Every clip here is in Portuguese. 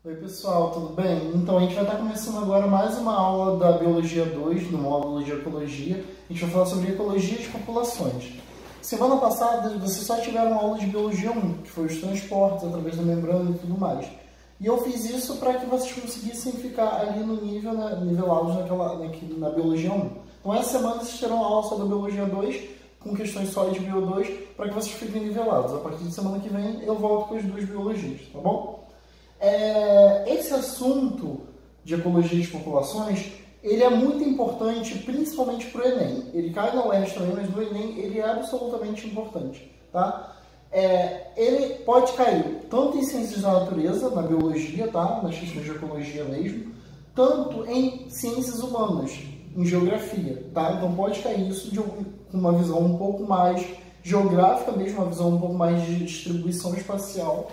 Oi pessoal, tudo bem? Então a gente vai estar começando agora mais uma aula da Biologia 2, no módulo de Ecologia. A gente vai falar sobre Ecologia de Populações. Semana passada vocês só tiveram aula de Biologia 1, que foi os transportes através da membrana e tudo mais. E eu fiz isso para que vocês conseguissem ficar ali no nível, né, nivelados na Biologia 1. Então essa semana vocês terão aula só da Biologia 2, com questões só de Bio 2, para que vocês fiquem nivelados. A partir de semana que vem eu volto com as duas biologias, tá bom? Esse assunto de ecologia de populações, ele é muito importante, principalmente para o Enem. Ele cai na UERJ também, mas no Enem ele é absolutamente importante, tá? Ele pode cair tanto em ciências da natureza, na biologia, tá? Nas questões de ecologia mesmo, tanto em ciências humanas, em geografia, tá? Então pode cair isso com uma visão um pouco mais geográfica mesmo, uma visão um pouco mais de distribuição espacial.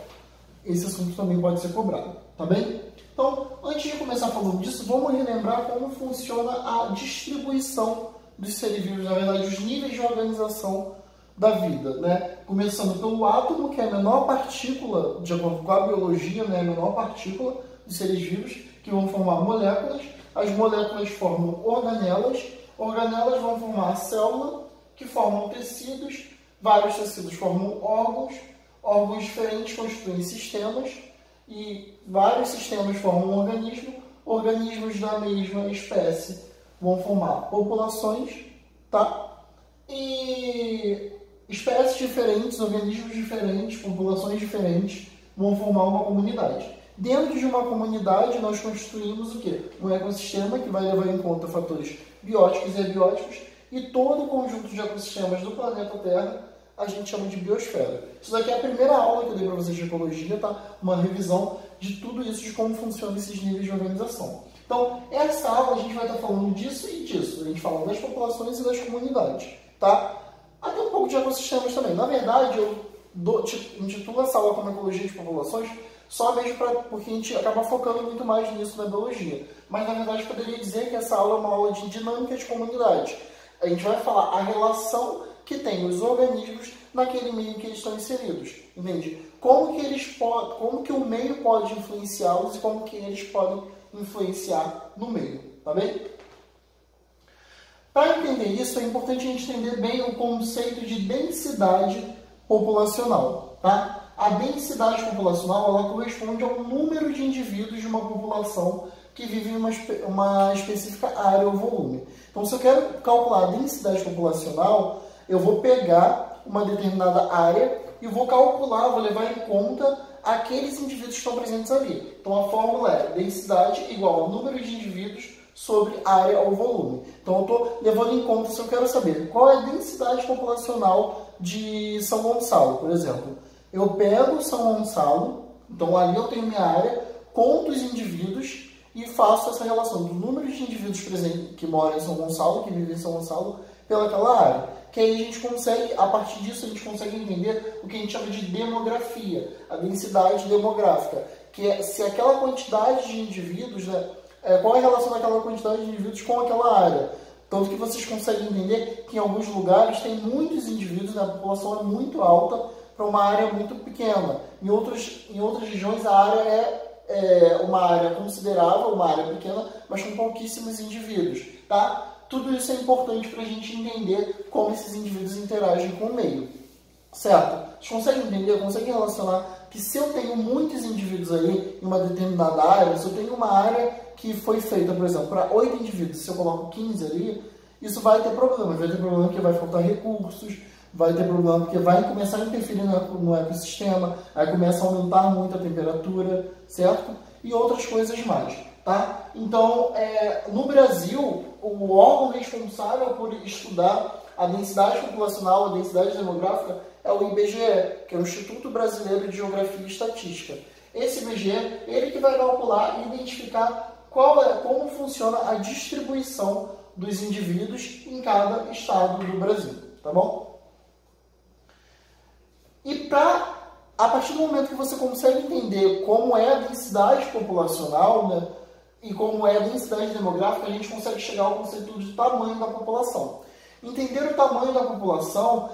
Esse assunto também pode ser cobrado, tá bem? Então, antes de começar falando disso, vamos relembrar como funciona a distribuição dos seres vivos, na verdade, os níveis de organização da vida, né? Começando pelo átomo, que é a menor partícula, de acordo com a biologia, né? A menor partícula dos seres vivos, que vão formar moléculas. As moléculas formam organelas, organelas vão formar a célula, que formam tecidos, vários tecidos formam órgãos, órgãos diferentes constituem sistemas e vários sistemas formam um organismo. Organismos da mesma espécie vão formar populações, tá? E espécies diferentes, organismos diferentes, populações diferentes vão formar uma comunidade. Dentro de uma comunidade nós constituímos o quê? Um ecossistema que vai levar em conta fatores bióticos e abióticos e todo o conjunto de ecossistemas do planeta Terra a gente chama de biosfera. Isso daqui é a primeira aula que eu dei para vocês de ecologia, tá? Uma revisão de tudo isso, de como funcionam esses níveis de organização. Então, essa aula a gente vai estar falando disso e disso. A gente fala das populações e das comunidades, tá? Até um pouco de ecossistemas também. Na verdade, eu intitulo essa aula como Ecologia de Populações só mesmo porque a gente acaba focando muito mais nisso na biologia. Mas, na verdade, eu poderia dizer que essa aula é uma aula de dinâmica de comunidade. A gente vai falar a relação que tem os organismos naquele meio que eles estão inseridos, entende? Como que o meio pode influenciá-los e como que eles podem influenciar no meio, tá bem? Para entender isso, é importante a gente entender bem o conceito de densidade populacional, tá? A densidade populacional, ela corresponde ao número de indivíduos de uma população que vive em uma específica área ou volume. Então, se eu quero calcular a densidade populacional, eu vou pegar uma determinada área e vou calcular, vou levar em conta aqueles indivíduos que estão presentes ali. Então, a fórmula é densidade igual ao número de indivíduos sobre área ou volume. Então, eu estou levando em conta, se eu quero saber qual é a densidade populacional de São Gonçalo, por exemplo. Eu pego São Gonçalo, então ali eu tenho minha área, conto os indivíduos e faço essa relação do número de indivíduos presentes que moram em São Gonçalo, que vivem em São Gonçalo, pelaquela área. Que aí a gente consegue, a partir disso, a gente consegue entender o que a gente chama de demografia, a densidade demográfica, que é se aquela quantidade de indivíduos, né, qual é a relação daquela quantidade de indivíduos com aquela área. Tanto que vocês conseguem entender que em alguns lugares tem muitos indivíduos, né, a população é muito alta para uma área muito pequena. Em outras regiões a área é uma área considerável, uma área pequena, mas com pouquíssimos indivíduos, tá? Tudo isso é importante para a gente entender como esses indivíduos interagem com o meio, certo? Vocês conseguem entender, conseguem relacionar que se eu tenho muitos indivíduos aí em uma determinada área, se eu tenho uma área que foi feita, por exemplo, para 8 indivíduos, se eu coloco 15 ali, isso vai ter problema. Vai ter problema porque vai faltar recursos, vai ter problema porque vai começar a interferir no ecossistema, aí começa a aumentar muito a temperatura, certo? E outras coisas mais, tá? Então, no Brasil, o órgão responsável por estudar a densidade populacional, a densidade demográfica, é o IBGE, que é o Instituto Brasileiro de Geografia e Estatística. Esse IBGE, ele que vai calcular e identificar como funciona a distribuição dos indivíduos em cada estado do Brasil, tá bom? E a partir do momento que você consegue entender como é a densidade populacional, né, e como é a densidade demográfica, a gente consegue chegar ao conceito de tamanho da população. Entender o tamanho da população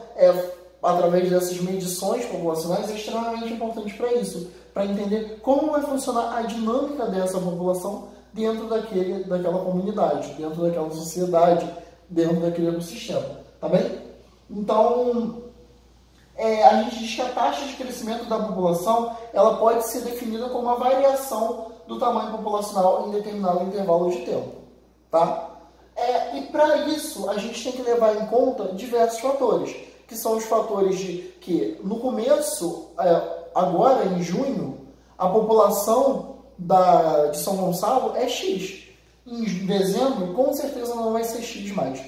através dessas medições populacionais, é extremamente importante para isso, para entender como vai funcionar a dinâmica dessa população dentro daquela comunidade, dentro daquela sociedade, dentro daquele ecossistema, tá bem? Então, a gente diz que a taxa de crescimento da população ela pode ser definida como a variação do tamanho populacional em determinado intervalo de tempo, tá? E para isso, a gente tem que levar em conta diversos fatores, que são os fatores de que, no começo, agora em junho, a população de São Gonçalo é X. Em dezembro, com certeza não vai ser X mais.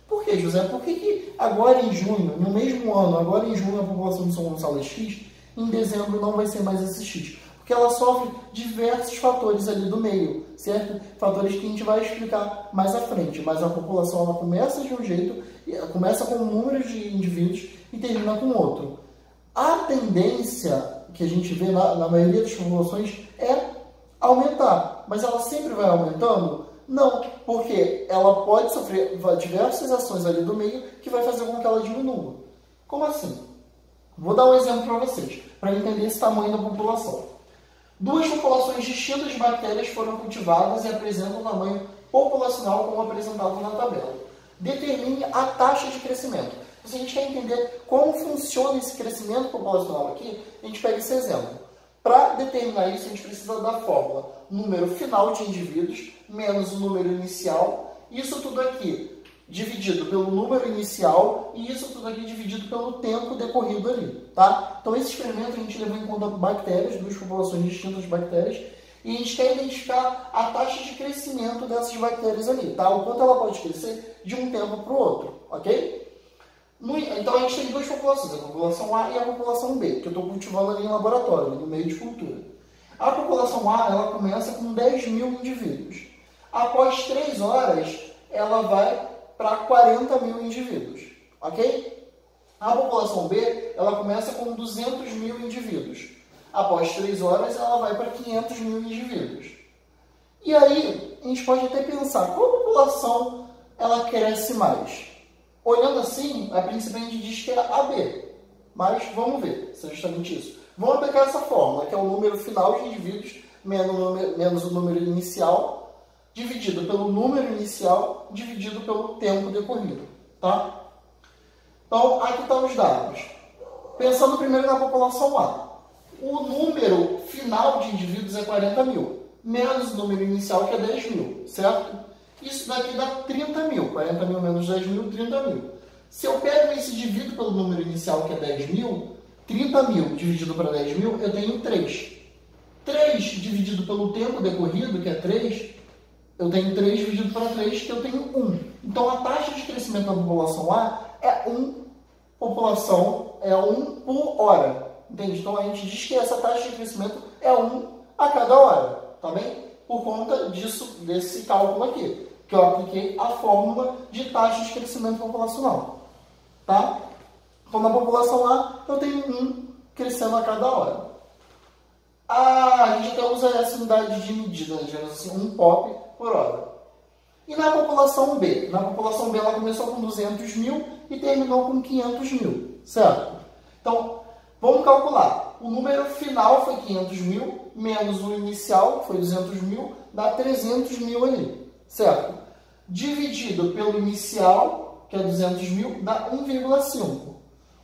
Por que, José? Por que agora em junho, no mesmo ano, agora em junho a população de São Gonçalo é X, em dezembro não vai ser mais esse X? Porque ela sofre diversos fatores ali do meio, certo? Fatores que a gente vai explicar mais à frente. Mas a população ela começa de um jeito, começa com um número de indivíduos e termina com outro. A tendência que a gente vê na maioria das populações é aumentar, mas ela sempre vai aumentando? Não, porque ela pode sofrer diversas ações ali do meio que vai fazer com que ela diminua. Como assim? Vou dar um exemplo para vocês, para entender esse tamanho da população. Duas populações distintas de bactérias foram cultivadas e apresentam um tamanho populacional como apresentado na tabela. Determine a taxa de crescimento. Se a gente quer entender como funciona esse crescimento populacional aqui, a gente pega esse exemplo. Para determinar isso, a gente precisa da fórmula número final de indivíduos menos o número inicial. Isso tudo aqui dividido pelo número inicial e isso tudo aqui dividido pelo tempo decorrido ali, tá? Então, esse experimento a gente levou em conta bactérias, duas populações distintas de bactérias, e a gente quer identificar a taxa de crescimento dessas bactérias ali, tá? O quanto ela pode crescer de um tempo para o outro, ok? Então, a gente tem duas populações, a população A e a população B, que eu estou cultivando ali em laboratório, no meio de cultura. A população A, ela começa com 10 mil indivíduos. Após 3 horas, ela vai para 40 mil indivíduos, ok? A população B, ela começa com 200 mil indivíduos. Após 3 horas, ela vai para 500 mil indivíduos. E aí, a gente pode até pensar, qual população ela cresce mais? Olhando assim, a princípio a gente diz que é a B, mas vamos ver se é justamente isso. Vamos aplicar essa fórmula, que é o número final de indivíduos menos o número inicial, dividido pelo número inicial, dividido pelo tempo decorrido, tá? Então, aqui estão os dados. Pensando primeiro na população A. O número final de indivíduos é 40 mil, menos o número inicial, que é 10 mil, certo? Isso daqui dá 30 mil. 40 mil menos 10 mil, 30 mil. Se eu pego esse e divido pelo número inicial, que é 10 mil, 30 mil dividido para 10 mil, eu tenho 3. 3 dividido pelo tempo decorrido, que é 3, eu tenho 3 dividido para 3, que eu tenho 1. Então, a taxa de crescimento da população A é 1 por hora. Entende? Então, a gente diz que essa taxa de crescimento é 1 a cada hora. Tá bem? Por conta desse cálculo aqui, que eu apliquei a fórmula de taxa de crescimento populacional. Tá? Então, na população A, eu tenho 1 crescendo a cada hora. A gente até usa essa unidade de medida, digamos assim, 1 pop por hora. E na população B? Na população B, ela começou com 200 mil e terminou com 500 mil, certo? Então, vamos calcular. O número final foi 500 mil, menos o inicial, que foi 200 mil, dá 300 mil ali, certo? Dividido pelo inicial, que é 200 mil, dá 1,5.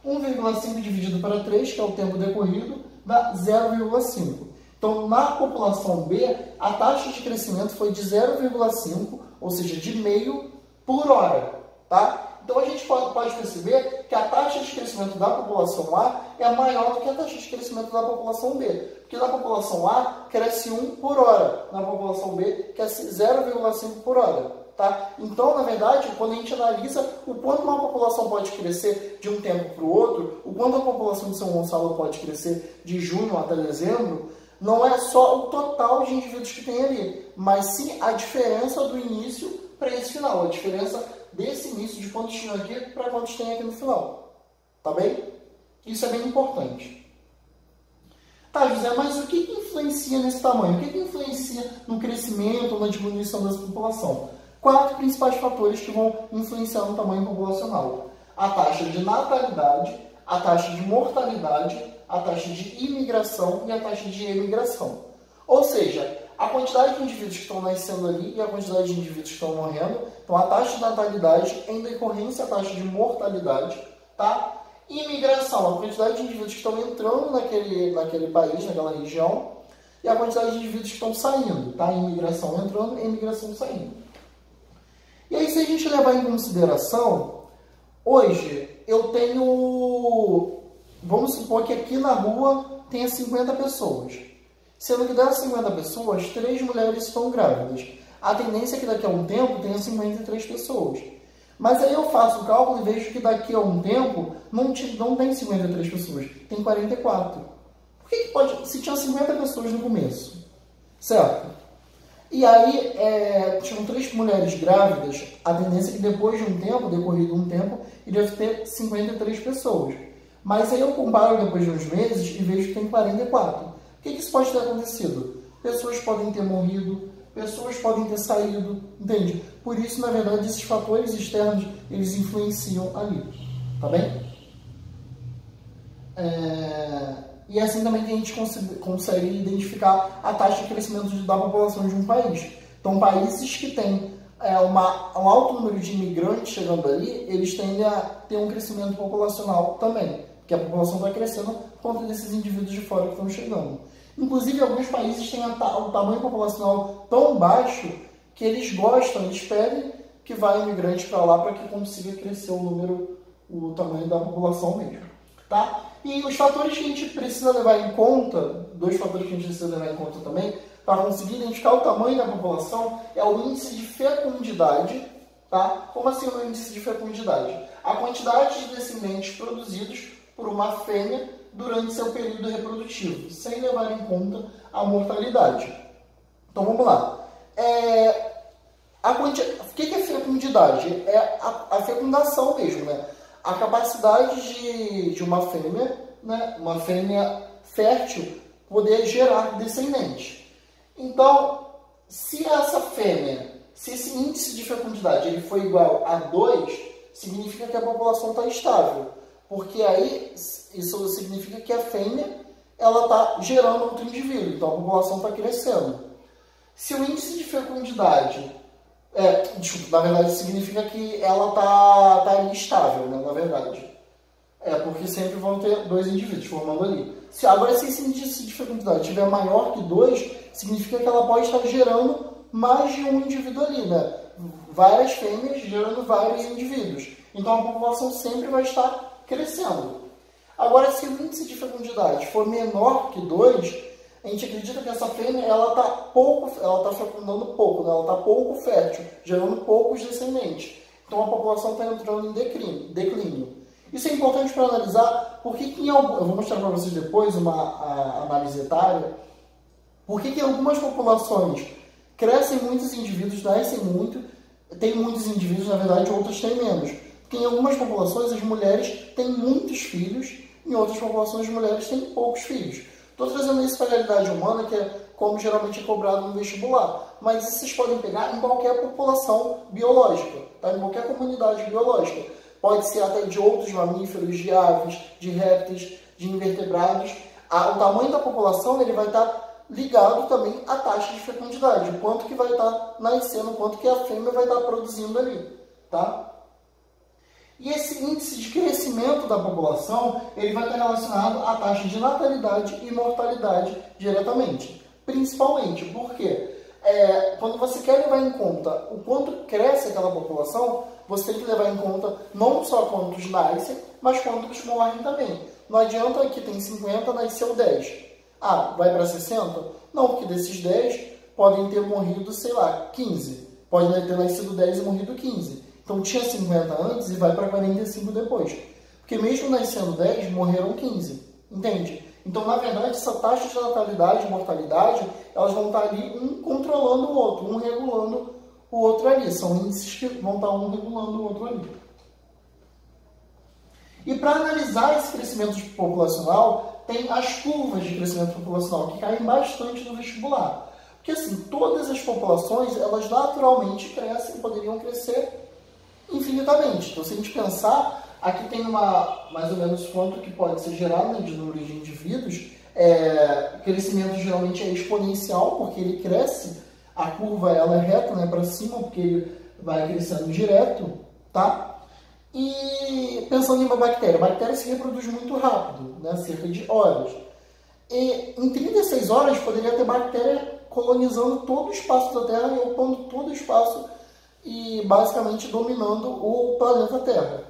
1,5 dividido para 3, que é o tempo decorrido, dá 0,5. Então, na população B, a taxa de crescimento foi de 0,5, ou seja, de meio por hora, tá? Então, a gente pode perceber que a taxa de crescimento da população A é maior do que a taxa de crescimento da população B. Porque na população A, cresce 1 por hora. Na população B, cresce 0,5 por hora. Tá? Então, na verdade, quando a gente analisa o quanto uma população pode crescer de um tempo para o outro, o quanto a população de São Gonçalo pode crescer de junho até dezembro, não é só o total de indivíduos que tem ali, mas sim a diferença do início para esse final, a diferença desse início de quantos tinham aqui para quantos tem aqui no final. Tá bem? Isso é bem importante. Tá, José, mas o que influencia nesse tamanho? O que influencia no crescimento ou na diminuição dessa população? 4 principais fatores que vão influenciar no tamanho populacional. A taxa de natalidade, a taxa de mortalidade, a taxa de imigração e a taxa de emigração. Ou seja, a quantidade de indivíduos que estão nascendo ali e a quantidade de indivíduos que estão morrendo. Então, a taxa de natalidade em decorrência da taxa de mortalidade, tá? Imigração, a quantidade de indivíduos que estão entrando naquele país, naquela região, e a quantidade de indivíduos que estão saindo, tá? Imigração entrando e imigração saindo. E aí, se a gente levar em consideração, hoje eu tenho, vamos supor que aqui na rua tenha 50 pessoas. Sendo que das 50 pessoas, 3 mulheres estão grávidas. A tendência é que daqui a um tempo tenha 53 pessoas. Mas aí eu faço o cálculo e vejo que daqui a um tempo não tem 53 pessoas, tem 44. Por que pode, se tinha 50 pessoas no começo? Certo? E aí, tinham 3 mulheres grávidas, a tendência é que depois de um tempo, decorrido um tempo, iria ter 53 pessoas. Mas aí eu comparo depois de uns meses e vejo que tem 44. O que isso pode ter acontecido? Pessoas podem ter morrido, pessoas podem ter saído, entende? Por isso, na verdade, esses fatores externos, eles influenciam ali, tá bem? E assim também que a gente consegue identificar a taxa de crescimento da população de um país. Então, países que têm um alto número de imigrantes chegando ali, eles tendem a ter um crescimento populacional também, porque a população está crescendo por conta desses indivíduos de fora que estão chegando. Inclusive, alguns países têm o tamanho populacional tão baixo que eles gostam, eles pedem que vá imigrante para lá para que consiga crescer o tamanho da população mesmo, tá? E os fatores que a gente precisa levar em conta, 2 fatores que a gente precisa levar em conta também, para conseguir identificar o tamanho da população, é o índice de fecundidade, tá? Como assim o índice de fecundidade? A quantidade de descendentes produzidos por uma fêmea durante seu período reprodutivo, sem levar em conta a mortalidade. Então vamos lá. O que é fecundidade? É a fecundação mesmo, né? A capacidade de uma fêmea, né? Uma fêmea fértil, poder gerar descendentes. Então, se esse índice de fecundidade ele for igual a 2, significa que a população está estável. Porque aí isso significa que a fêmea está gerando outro indivíduo, então a população está crescendo. Se o índice de fecundidade, na verdade significa que ela está estável, né, na verdade. Porque sempre vão ter 2 indivíduos formando ali. Agora, se esse índice de fecundidade estiver maior que 2, significa que ela pode estar gerando mais de um indivíduo ali, né? Várias fêmeas gerando vários indivíduos. Então a população sempre vai estar crescendo. Agora, se o índice de fecundidade for menor que 2, a gente acredita que essa fêmea ela está fecundando pouco, né? Ela está pouco fértil, gerando poucos descendentes. Então a população está entrando em declínio. Isso é importante para analisar porque eu vou mostrar para vocês depois uma análise etária, porque que em algumas populações crescem muitos indivíduos, nascem muito, tem muitos indivíduos, na verdade, outras têm menos. Porque em algumas populações as mulheres têm muitos filhos, em outras populações as mulheres têm poucos filhos. Estou trazendo isso para a realidade humana, que é como geralmente é cobrado no vestibular. Mas isso vocês podem pegar em qualquer população biológica, tá? Em qualquer comunidade biológica. Pode ser até de outros mamíferos, de aves, de répteis, de invertebrados. O tamanho da população ele vai estar ligado também à taxa de fecundidade. O quanto que vai estar nascendo, o quanto que a fêmea vai estar produzindo ali, tá? E esse índice de crescimento da população, ele vai estar relacionado à taxa de natalidade e mortalidade diretamente. Principalmente, porque quando você quer levar em conta o quanto cresce aquela população, você tem que levar em conta não só quantos nascem, mas quantos morrem também. Não adianta que tem 50, nasceu 10. Vai para 60? Não, porque desses 10 podem ter morrido, sei lá, 15. Pode ter nascido 10 e morrido 15. Então tinha 50 antes e vai para 45 depois. Porque mesmo nascendo 10, morreram 15. Entende? Então, na verdade, essa taxa de natalidade e mortalidade, elas vão estar ali um controlando o outro, um regulando o outro ali. São índices que vão estar um regulando o outro ali. E para analisar esse crescimento populacional, tem as curvas de crescimento populacional, que caem bastante no vestibular. Porque, assim, todas as populações, elas naturalmente crescem, poderiam crescer infinitamente. Então, se a gente pensar, Aqui tem mais ou menos quanto que pode ser gerado, né, de número de indivíduos. O crescimento geralmente é exponencial, porque ele cresce, a curva ela é reta, né, para cima, porque ele vai crescendo direto, tá? E pensando em uma bactéria, a bactéria se reproduz muito rápido, né, cerca de horas. E em 36 horas poderia ter bactéria colonizando todo o espaço da Terra e ocupando todo o espaço e basicamente dominando o planeta Terra.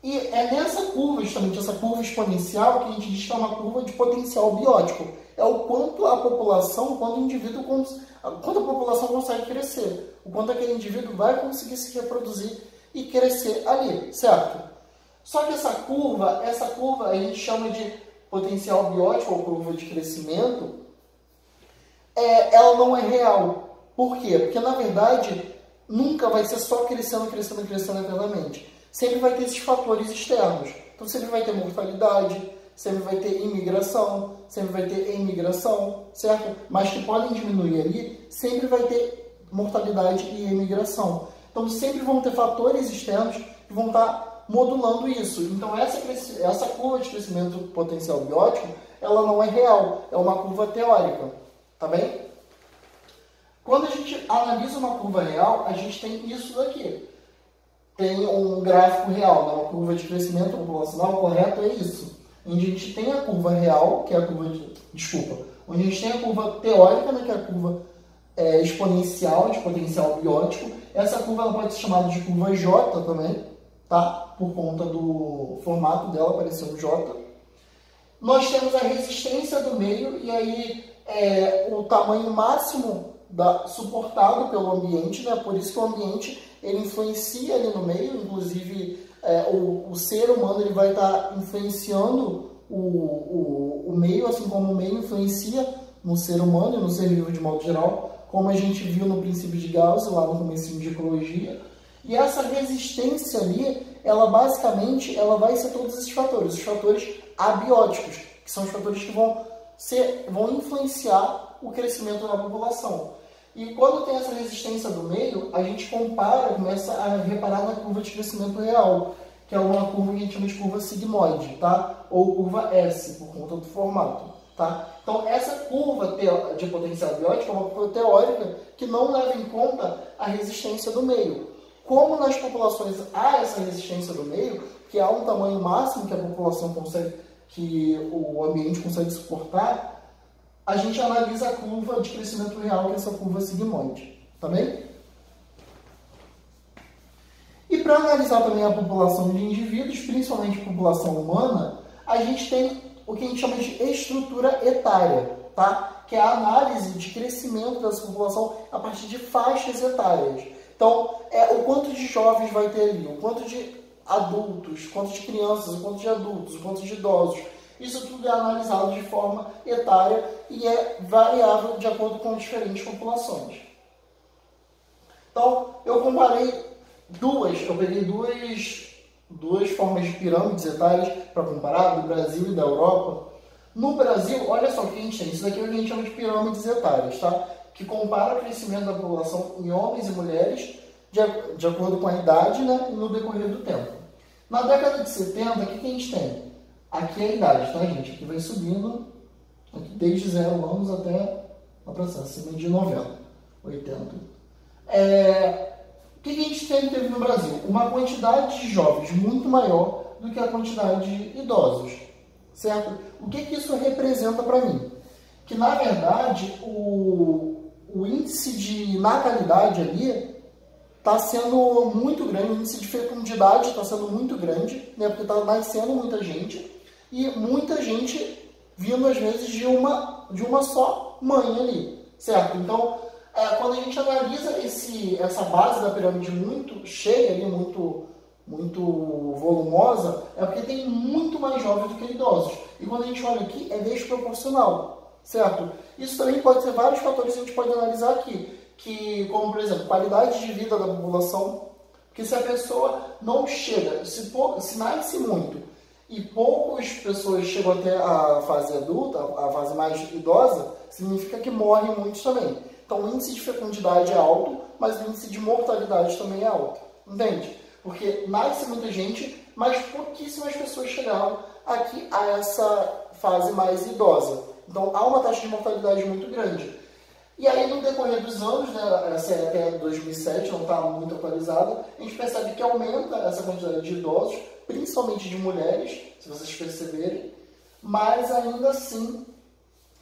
E é nessa curva, justamente essa curva exponencial, que a gente diz que é uma curva de potencial biótico. É o quanto a população, quanto o indivíduo, quanto a população consegue crescer, o quanto aquele indivíduo vai conseguir se reproduzir e crescer ali, certo? Só que essa curva a gente chama de potencial biótico ou curva de crescimento, ela não é real. Por quê? Porque, na verdade, nunca vai ser só crescendo eternamente. Sempre vai ter esses fatores externos. Então, sempre vai ter mortalidade, sempre vai ter imigração, sempre vai ter emigração, certo? Mas que podem diminuir ali, sempre vai ter mortalidade e imigração. Então, sempre vão ter fatores externos que vão estar modulando isso. Então, essa curva de crescimento potencial biótico, ela não é real, é uma curva teórica, tá bem? Quando a gente analisa uma curva real, a gente tem isso daqui. Tem um gráfico real, né? Uma curva de crescimento populacional, correto é isso. Onde a gente tem a curva real, que é a curva onde a gente tem a curva teórica, né? Que é a curva exponencial, de potencial biótico. Essa curva ela pode ser chamada de curva J também, tá? Por conta do formato dela, apareceu um J. Nós temos a resistência do meio, e aí o tamanho máximo suportado pelo ambiente, né? Por isso que o ambiente ele influencia ali no meio, inclusive o ser humano ele vai estar influenciando o meio, assim como o meio influencia no ser humano e no ser vivo de modo geral, como a gente viu no princípio de Gauss, lá no comecinho de ecologia. E essa resistência ali, ela basicamente vai ser todos esses fatores, os fatores abióticos, que são os fatores que vão influenciar o crescimento da população. E quando tem essa resistência do meio, a gente começa a reparar na curva de crescimento real, que é uma curva que a gente chama de curva sigmoide, tá? Ou curva S, por conta do formato, tá? Então, essa curva de potencial biótico é uma curva teórica que não leva em conta a resistência do meio. Como nas populações há essa resistência do meio, que há um tamanho máximo que a população consegue, que o ambiente consegue suportar, a gente analisa a curva de crescimento real, que é essa curva sigmoide, tá bem? E para analisar também a população de indivíduos, principalmente a população humana, a gente tem o que a gente chama de estrutura etária, tá? Que é a análise de crescimento dessa população a partir de faixas etárias. Então, o quanto de jovens vai ter ali, o quanto de adultos, o quanto de crianças, o quanto de adultos, o quanto de idosos. Isso tudo é analisado de forma etária e é variável de acordo com diferentes populações. Então, eu peguei duas formas de pirâmides etárias para comparar, do Brasil e da Europa. No Brasil, olha só o que a gente tem. Isso daqui é o que a gente chama de pirâmides etárias, tá? Que compara o crescimento da população em homens e mulheres de acordo com a idade, né, e no decorrer do tempo. Na década de 70, o que a gente tem? Aqui é a idade, tá, gente? Aqui vai subindo, aqui desde 0 anos até acima de 90, 80. O que a gente teve no Brasil? Uma quantidade de jovens muito maior do que a quantidade de idosos, certo? O que isso representa para mim? Que, na verdade, o índice de natalidade ali está sendo muito grande, o índice de fecundidade está sendo muito grande, né? Porque está nascendo muita gente, e muita gente vindo, às vezes, de uma só mãe ali, certo? Então, quando a gente analisa essa base da pirâmide muito cheia, ali, muito volumosa, é porque tem muito mais jovens do que idosos. E quando a gente olha aqui, é desproporcional, certo? Isso também pode ser vários fatores que a gente pode analisar aqui, como, por exemplo, qualidade de vida da população, porque se a pessoa não chega, se nasce muito, e poucas pessoas chegam até a fase adulta, a fase mais idosa, significa que morrem muitos também. Então, o índice de fecundidade é alto, mas o índice de mortalidade também é alto. Entende? Porque nasce muita gente mas pouquíssimas pessoas chegaram aqui a essa fase mais idosa. Então, há uma taxa de mortalidade muito grande. E aí, no decorrer dos anos, né, essa é até 2007, não está muito atualizada, a gente percebe que aumenta essa quantidade de idosos, principalmente de mulheres, se vocês perceberem, mas ainda assim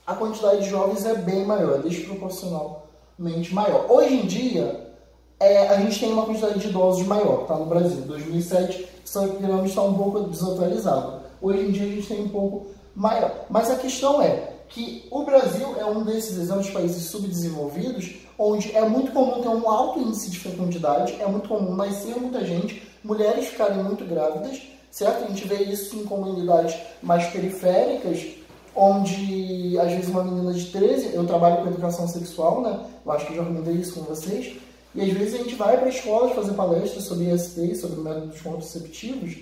a quantidade de jovens é bem maior, é desproporcionalmente maior. Hoje em dia, a gente tem uma quantidade de idosos maior, tá, no Brasil. Em 2007, essa pirâmide está um pouco desatualizada. Hoje em dia, a gente tem um pouco maior. Mas a questão é que o Brasil é um desses exemplos de países subdesenvolvidos, onde é muito comum ter um alto índice de fecundidade, é muito comum nascer muita gente, mulheres ficarem muito grávidas, certo? A gente vê isso em comunidades mais periféricas, onde às vezes uma menina de 13, eu trabalho com educação sexual, né? Eu acho que eu já comentei isso com vocês, e às vezes a gente vai para escolas fazer palestras sobre IST, sobre métodos contraceptivos,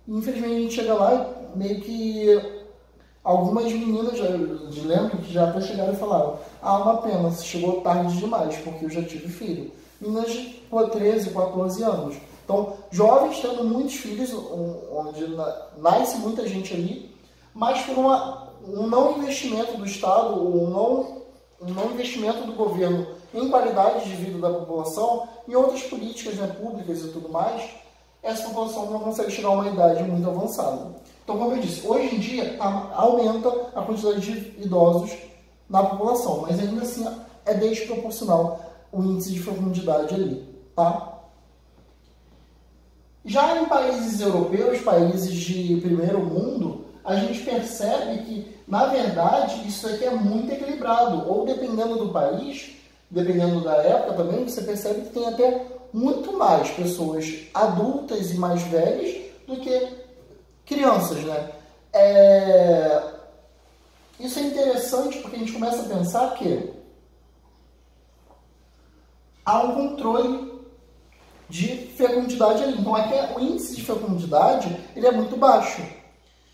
e infelizmente a gente chega lá e meio que algumas meninas, de lembro, que já até chegaram e falaram: ah, uma pena, você chegou tarde demais, porque eu já tive filho. Meninas de 13, 14 anos. Então, jovens tendo muitos filhos, onde nasce muita gente ali, mas por um não investimento do Estado, um não investimento do governo em qualidade de vida da população, em outras políticas, né, públicas e tudo mais, essa população não consegue chegar a uma idade muito avançada. Então, como eu disse, hoje em dia aumenta a quantidade de idosos na população, mas ainda assim é desproporcional o índice de fecundidade ali, tá? Já em países europeus, países de primeiro mundo, a gente percebe que, na verdade, isso aqui é muito equilibrado, ou dependendo do país, dependendo da época também, você percebe que tem até muito mais pessoas adultas e mais velhas do que crianças, né? Isso é interessante porque a gente começa a pensar que há um controle de fecundidade ali. Então, aqui o índice de fecundidade ele é muito baixo.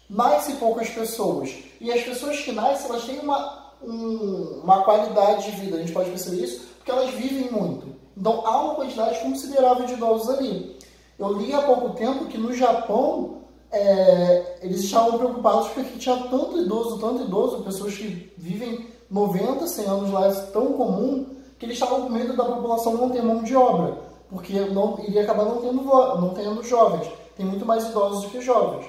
Nasce poucas pessoas. E as pessoas que nascem, elas têm uma qualidade de vida. A gente pode perceber isso porque elas vivem muito. Então, há uma quantidade considerável de idosos ali. Eu li há pouco tempo que no Japão, eles estavam preocupados porque tinha tanto idoso, pessoas que vivem 90, 100 anos lá, é tão comum, que eles estavam com medo da população não ter mão de obra, porque iria acabar não tendo jovens. Tem muito mais idosos do que jovens.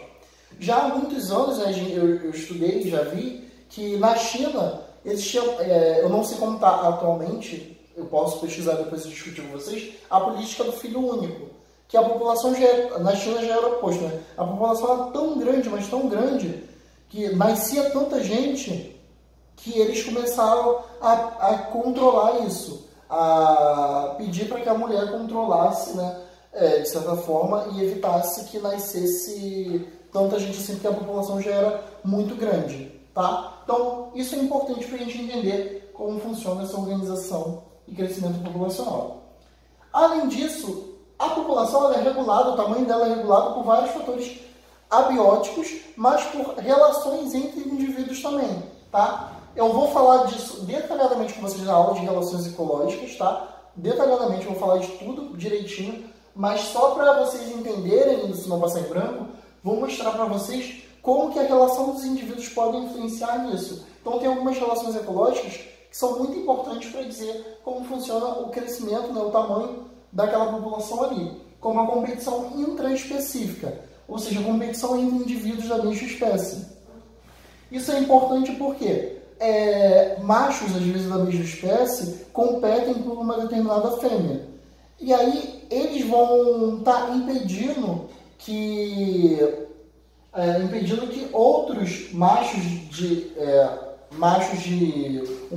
Já há muitos anos, né, eu estudei e já vi que na China existia, eu não sei como está atualmente, eu posso pesquisar depois e discutir com vocês, a política do filho único. Que a população na China já era oposto, né? A população era tão grande, mas tão grande, que nascia tanta gente que eles começaram a controlar isso, a pedir para que a mulher controlasse, né, de certa forma, e evitasse que nascesse tanta gente assim, porque a população já era muito grande, tá? Então, isso é importante para a gente entender como funciona essa organização e crescimento populacional. Além disso, a população ela é regulada, o tamanho dela é regulado por vários fatores abióticos, mas por relações entre indivíduos também, tá? Eu vou falar disso detalhadamente com vocês na aula de relações ecológicas, tá? Detalhadamente eu vou falar de tudo direitinho, mas só para vocês entenderem, se não passar em branco, vou mostrar para vocês como que a relação dos indivíduos pode influenciar nisso. Então tem algumas relações ecológicas que são muito importantes para dizer como funciona o crescimento, né, o tamanho daquela população ali, como a competição intraespecífica, ou seja, a competição entre indivíduos da mesma espécie. Isso é importante porque machos, às vezes, da mesma espécie, competem por uma determinada fêmea. E aí eles vão estar impedindo que outros machos o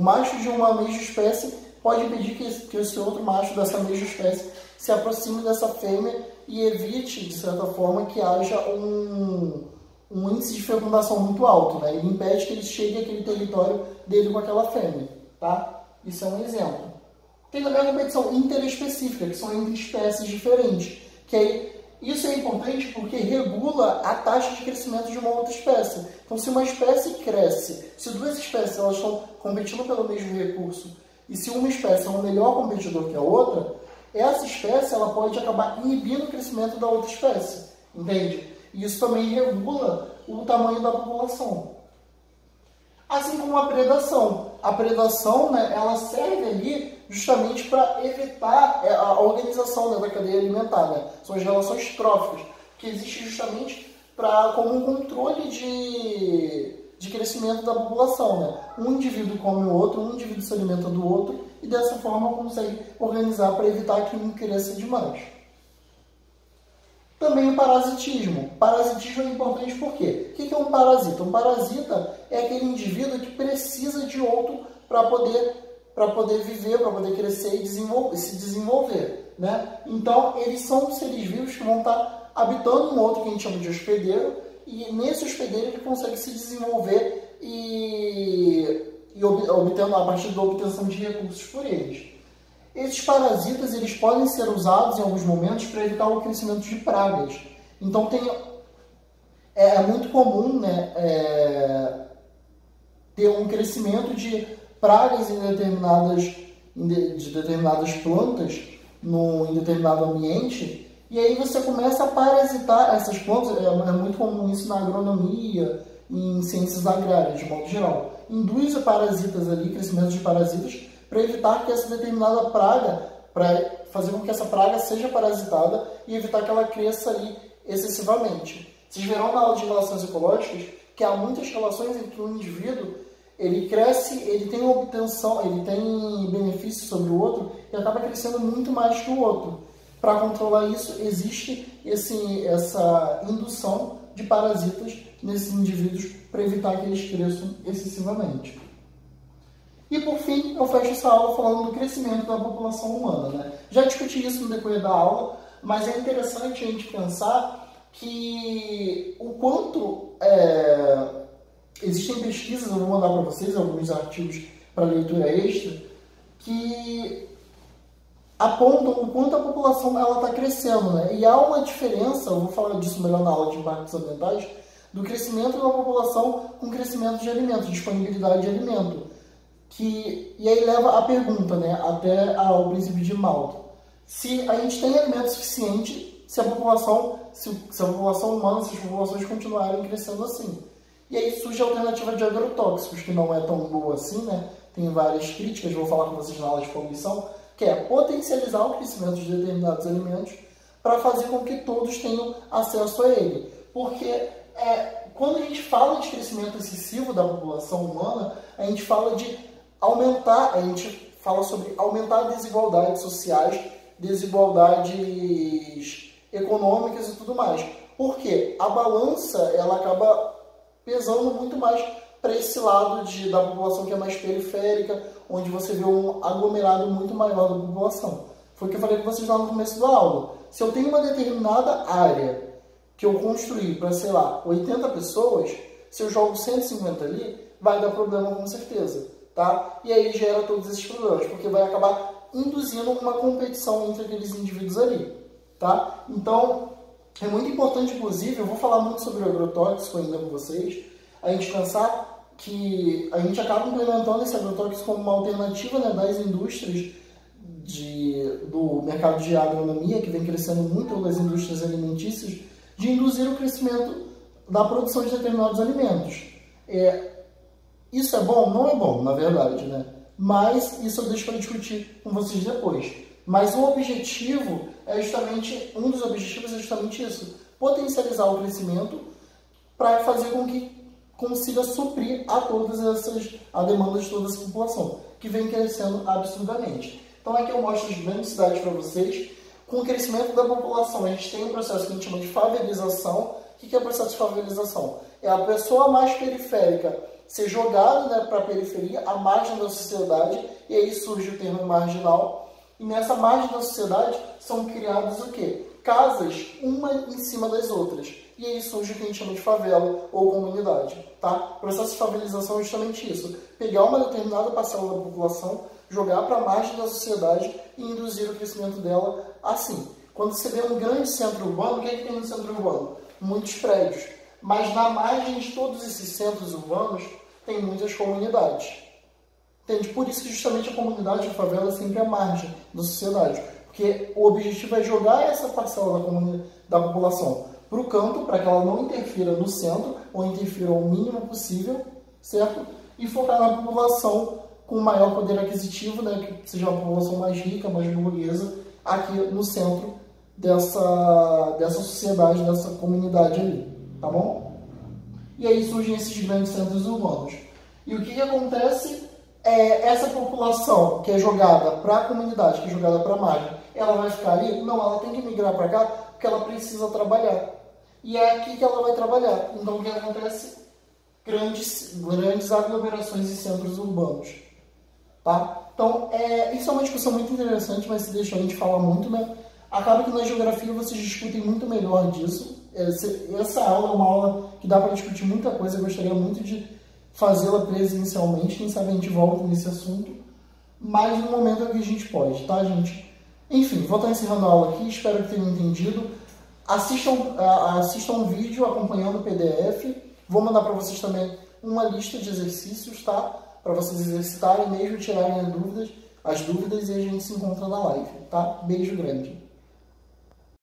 macho de uma mesma espécie pode impedir que esse outro macho dessa mesma espécie se aproxime dessa fêmea e evite, de certa forma, que haja um índice de fecundação muito alto, né? Ele impede que ele chegue àquele território dele com aquela fêmea, tá? Isso é um exemplo. Tem também a competição interespecífica, que são entre espécies diferentes, que aí isso é importante porque regula a taxa de crescimento de uma outra espécie. Então, se uma espécie cresce, se duas espécies elas estão competindo pelo mesmo recurso, e se uma espécie é um melhor competidor que a outra, essa espécie ela pode acabar inibindo o crescimento da outra espécie. entende? E isso também regula o tamanho da população. Assim como a predação. A predação, né, ela serve ali justamente para evitar a organização, né, da cadeia alimentar, né? São as relações tróficas, que existem justamente como um controle de crescimento da população, né? Um indivíduo come o outro, um indivíduo se alimenta do outro, e dessa forma consegue organizar para evitar que um cresça demais. Também o parasitismo. Parasitismo é importante por quê? O que é um parasita? Um parasita é aquele indivíduo que precisa de outro para poder viver, para poder crescer e se desenvolver, né? Então, eles são seres vivos que vão estar habitando um outro que a gente chama de hospedeiro, e nesse hospedeiro ele consegue se desenvolver e obtendo, a partir da obtenção de recursos por eles. Esses parasitas eles podem ser usados em alguns momentos para evitar o crescimento de pragas. Então é muito comum, né, ter um crescimento de pragas em determinadas plantas em determinado ambiente, e aí você começa a parasitar essas plantas. É muito comum isso na agronomia, em ciências agrárias, de modo geral. Induz parasitas ali, crescimento de parasitas, para evitar que essa determinada praga, para fazer com que essa praga seja parasitada e evitar que ela cresça ali excessivamente. Vocês verão na aula de relações ecológicas que há muitas relações em que o indivíduo ele cresce, ele tem obtenção, ele tem benefício sobre o outro e acaba crescendo muito mais que o outro. Para controlar isso, existe essa indução de parasitas nesses indivíduos para evitar que eles cresçam excessivamente. E por fim, eu fecho essa aula falando do crescimento da população humana, né? Já discuti isso no decorrer da aula, mas é interessante a gente pensar que o quanto existem pesquisas, eu vou mandar para vocês alguns artigos para leitura extra, que apontam o quanto a população está crescendo, né? E há uma diferença, eu vou falar disso melhor na aula de impactos ambientais, do crescimento da população com o crescimento de alimento, disponibilidade de alimento. E aí leva a pergunta, né, até ao princípio de Malthus. Se a gente tem alimento suficiente, se a população humana, se as populações continuarem crescendo assim. E aí surge a alternativa de agrotóxicos, que não é tão boa assim, né? Tem várias críticas, vou falar com vocês na aula de poluição, que é potencializar o crescimento de determinados alimentos para fazer com que todos tenham acesso a ele. Porque quando a gente fala de crescimento excessivo da população humana, a gente fala sobre aumentar desigualdades sociais, desigualdades econômicas e tudo mais. Porque a balança ela acaba pesando muito mais para esse lado da população que é mais periférica, onde você vê um aglomerado muito maior da população. Foi o que eu falei com vocês lá no começo da aula. Se eu tenho uma determinada área que eu construí para, sei lá, 80 pessoas, se eu jogo 150 ali, vai dar problema com certeza, tá? E aí gera todos esses problemas, porque vai acabar induzindo uma competição entre aqueles indivíduos ali, tá? Então, é muito importante, inclusive, eu vou falar muito sobre o agrotóxico ainda com vocês, a gente pensar que a gente acaba implementando esse agrotóxico como uma alternativa, né, das indústrias do mercado de agronomia, que vem crescendo muito, das indústrias alimentícias, de induzir o crescimento da produção de determinados alimentos. Isso é bom? Não é bom, na verdade, né? Mas isso eu deixo para discutir com vocês depois. Mas o objetivo um dos objetivos é justamente isso, potencializar o crescimento para fazer com que consiga suprir a demanda de toda essa população, que vem crescendo absurdamente. Então aqui eu mostro as grandes cidades para vocês. Com o crescimento da população, a gente tem um processo que a gente chama de favelização. O que é o processo de favelização? É a pessoa mais periférica ser jogada, né, para a periferia, à margem da sociedade, e aí surge o termo marginal. E nessa margem da sociedade são criadas o quê? Casas, uma em cima das outras. E aí surge o que a gente chama de favela ou comunidade, tá? O processo de favelização é justamente isso. Pegar uma determinada parcela da população, jogar para a margem da sociedade e induzir o crescimento dela assim. Quando você vê um grande centro urbano, o que é que tem no centro urbano? Muitos prédios. Mas na margem de todos esses centros urbanos, tem muitas comunidades. Entende? Por isso que justamente a comunidade, a favela, é sempre a margem da sociedade. Porque o objetivo é jogar essa parcela da população para o canto, para que ela não interfira no centro, ou interfira o mínimo possível, certo? E focar na população com maior poder aquisitivo, né, que seja uma população mais rica, mais burguesa, aqui no centro dessa sociedade, dessa comunidade ali, tá bom? E aí surgem esses grandes centros urbanos. E o que acontece é essa população que é jogada para a comunidade, que é jogada para a margem, ela vai ficar ali? Não, ela tem que migrar para cá porque ela precisa trabalhar. E é aqui que ela vai trabalhar. Então o que acontece? Grandes aglomerações e centros urbanos. Tá? Então, isso é uma discussão muito interessante, mas se deixa a gente falar muito, né? Acaba que na geografia vocês discutem muito melhor disso. Essa aula é uma aula que dá para discutir muita coisa, eu gostaria muito de fazê-la presencialmente, quem sabe a gente volta nesse assunto, mas no momento é que a gente pode, tá, gente? Enfim, vou estar encerrando a aula aqui, espero que tenham entendido. Assistam um vídeo acompanhando o PDF, vou mandar para vocês também uma lista de exercícios, tá? Para vocês exercitarem mesmo, tirarem as dúvidas, e a gente se encontra na live, tá? Beijo grande.